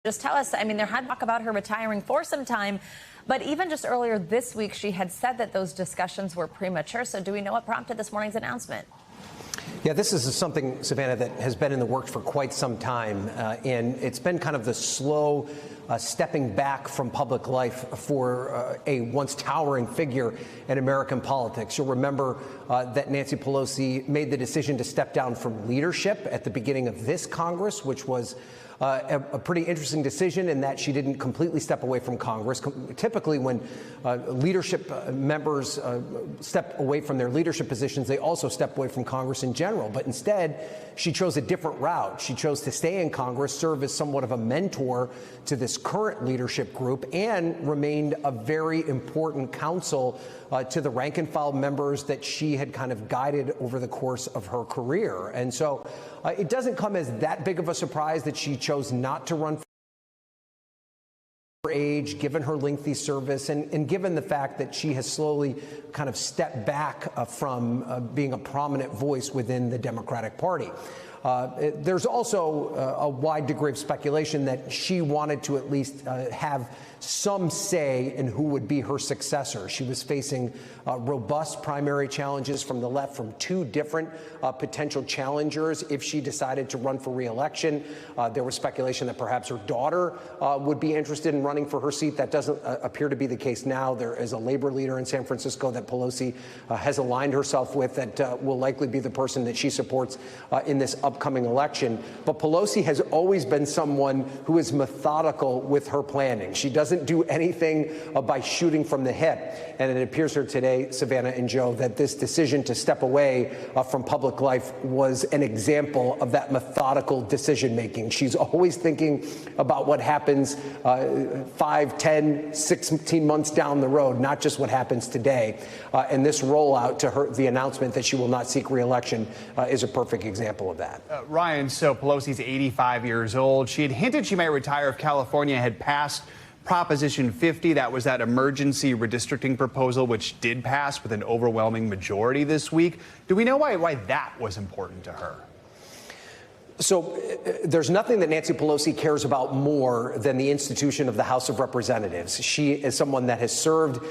Just tell us, I mean, there had talk about her retiring for some time, but even just earlier this week, she had said that those discussions were premature. So do we know what prompted this morning's announcement? Yeah, this is something, Savannah, that has been in the works for quite some time, and it's been kind of the slow stepping back from public life for a once towering figure in American politics. You'll remember that Nancy Pelosi made the decision to step down from leadership at the beginning of this Congress, which was a pretty interesting decision in that she didn't completely step away from Congress. Typically, when leadership members step away from their leadership positions, they also step away from Congress in general. But instead, she chose a different route. She chose to stay in Congress, serve as somewhat of a mentor to this current leadership group, and remained a very important counsel to the rank and file members that she had kind of guided over the course of her career. And so it doesn't come as that big of a surprise that she chose not to run for her age, given her lengthy service, and given the fact that she has slowly kind of stepped back from being a prominent voice within the Democratic Party. There's also a wide degree of speculation that she wanted to at least have some say in who would be her successor. She was facing robust primary challenges from the left from two different potential challengers if she decided to run for re-election. There was speculation that perhaps her daughter would be interested in running for her seat. That doesn't appear to be the case now. There is a labor leader in San Francisco that Pelosi has aligned herself with that will likely be the person that she supports in this upcoming election. But Pelosi has always been someone who is methodical with her planning. She doesn't do anything by shooting from the hip. And it appears here today, Savannah and Joe, that this decision to step away from public life was an example of that methodical decision making. She's always thinking about what happens 5, 10, 16 months down the road, not just what happens today. And this rollout to her, the announcement that she will not seek re-election, is a perfect example of that. Ryan, so Pelosi's 85 years old. She had hinted she might retire if California had passed Proposition 50. That was that emergency redistricting proposal, which did pass with an overwhelming majority this week. Do we know why that was important to her? So there's nothing that Nancy Pelosi cares about more than the institution of the House of Representatives. She is someone that has served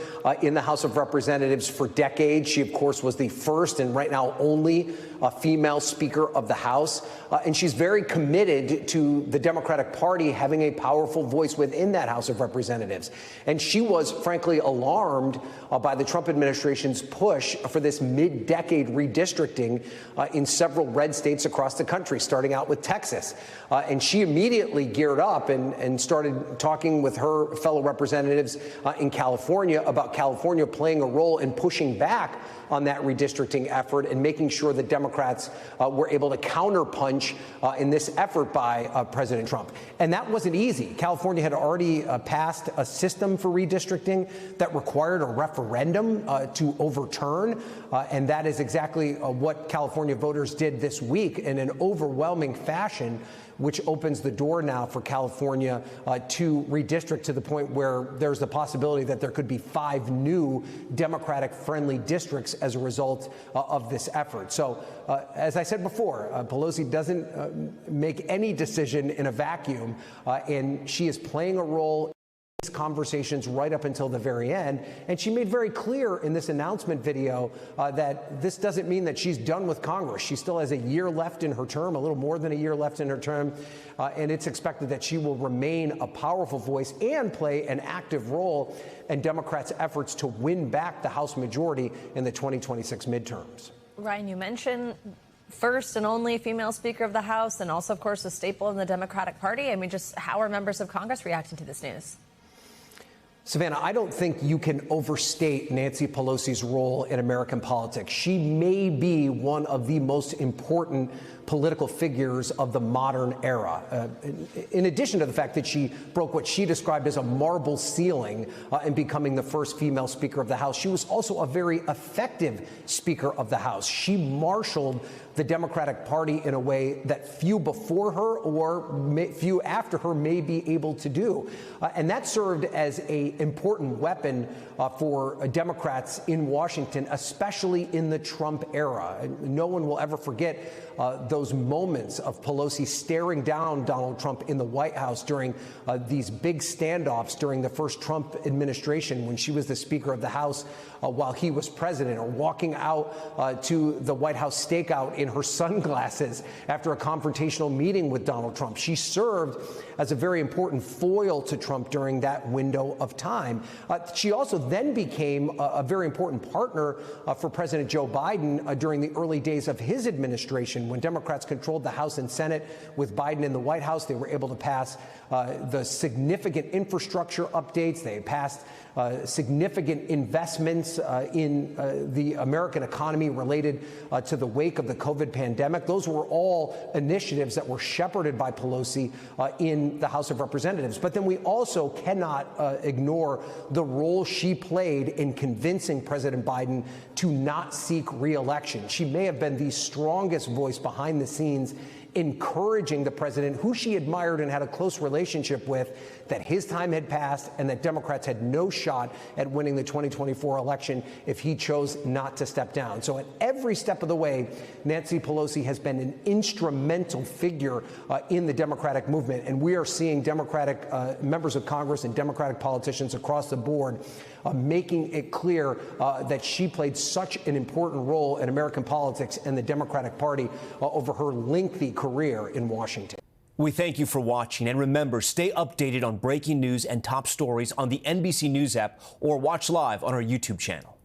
in the House of Representatives for decades. She, of course, was the first and right now only female Speaker of the House. And she's very committed to the Democratic Party having a powerful voice within that House of Representatives. And she was, frankly, alarmed by the Trump administration's push for this mid-decade redistricting in several red states across the country, starting out with Texas. And she immediately geared up and started talking with her fellow representatives in California about California playing a role in pushing back on that redistricting effort and making sure that Democrats were able to counterpunch in this effort by President Trump. And that wasn't easy. California had already passed a system for redistricting that required a referendum to overturn. And that is exactly what California voters did this week in an overwhelming fashion, which opens the door now for California to redistrict to the point where there's the possibility that there could be 5 new Democratic-friendly districts as a result of this effort. So, as I said before, Pelosi doesn't make any decision in a vacuum, and she is playing a role these conversations right up until the very end. And she made very clear in this announcement video that this doesn't mean that she's done with Congress. She still has a year left in her term, a little more than a year left in her term. And it's expected that she will remain a powerful voice and play an active role in Democrats' efforts to win back the House majority in the 2026 midterms. Ryan, you mentioned first and only female Speaker of the House, and also, of course, a staple in the Democratic Party. I mean, just how are members of Congress reacting to this news? Savannah, I don't think you can overstate Nancy Pelosi's role in American politics. She may be one of the most important political figures of the modern era. In addition to the fact that she broke what she described as a marble ceiling in becoming the first female Speaker of the House, she was also a very effective Speaker of the House. She marshaled the Democratic Party in a way that few before her or few after her may be able to do. And that served as a important weapon for Democrats in Washington, especially in the Trump era. No one will ever forget those moments of Pelosi staring down Donald Trump in the White House during these big standoffs during the first Trump administration when she was the Speaker of the House while he was president, or walking out to the White House stakeout in her sunglasses after a confrontational meeting with Donald Trump. She served as a very important foil to Trump during that window of time. She also then became a very important partner for President Joe Biden during the early days of his administration. When Democrats controlled the House and Senate with Biden in the White House, they were able to pass the significant infrastructure updates. They passed significant investments in the American economy related to the wake of the COVID pandemic. Those were all initiatives that were shepherded by Pelosi in the House of Representatives. But then we also cannot ignore the role she played in convincing President Biden to not seek re-election. She may have been the strongest voice behind the scenes encouraging the president, who she admired and had a close relationship with, that his time had passed and that Democrats had no shot at winning the 2024 election if he chose not to step down. So at every step of the way, Nancy Pelosi has been an instrumental figure in the Democratic movement. And we are seeing Democratic members of Congress and Democratic politicians across the board making it clear that she played such an important role in American politics and the Democratic Party over her lengthy career in Washington. We thank you for watching, and remember, stay updated on breaking news and top stories on the NBC News app or watch live on our YouTube channel.